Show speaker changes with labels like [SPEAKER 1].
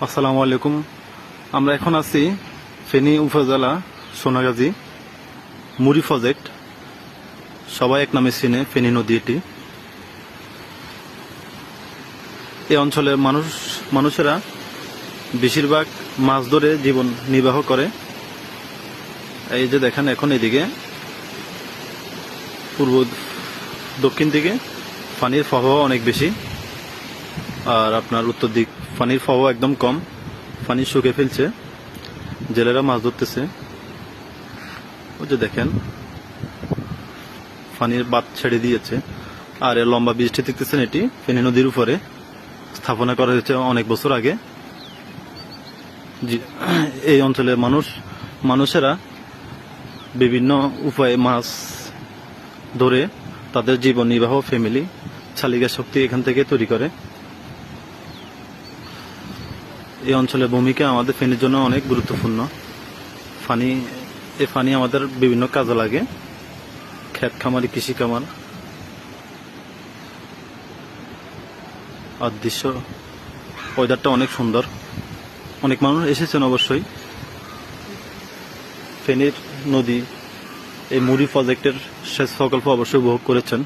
[SPEAKER 1] আসসালামু আলাইকুম। আমরা এখন আছি ফেনী উপজেলা সোনাগাজী মুড়ি প্রজেক্ট, সবাই এক নামে চিনে ফেনী নদী। এটি এই অঞ্চলের মানুষেরা বেশিরভাগ মাছ ধরে জীবন নির্বাহ করে। এই যে দেখেন, এখন এদিকে পূর্ব দক্ষিণ দিকে পানির প্রবাহ অনেক বেশি, আর আপনার উত্তর দিক পানির প্রবাহ একদম কম। পানি শুকিয়ে ফেলছে, জেলেরা মাছ ধরতেছে। ওই যে দেখেন, পানির বাঁধ ছেড়ে দিয়েছে। আর এর লম্বা ব্রিজটি দেখতেছেন, এটি ফেনী নদীর উপরে স্থাপনা করা হয়েছে অনেক বছর আগে। এই অঞ্চলের মানুষেরা বিভিন্ন উপায়ে মাছ ধরে তাদের জীবন নির্বাহ, ফ্যামিলি চালিকা শক্তি এখান থেকে তৈরি করে। এই অঞ্চলের ভূমিকা আমাদের ফেনীর জন্য অনেক গুরুত্বপূর্ণ। এই পানি আমাদের বিভিন্ন কাজে লাগে, ক্ষেত খামারি, কৃষি খামার। আর দৃশ্য, ওয়েদারটা অনেক সুন্দর। অনেক মানুষ এসেছেন অবশ্যই ফেনীর নদী এই মুড়ি প্রজেক্টের সেচ প্রকল্প অবশ্যই উপভোগ করেছেন।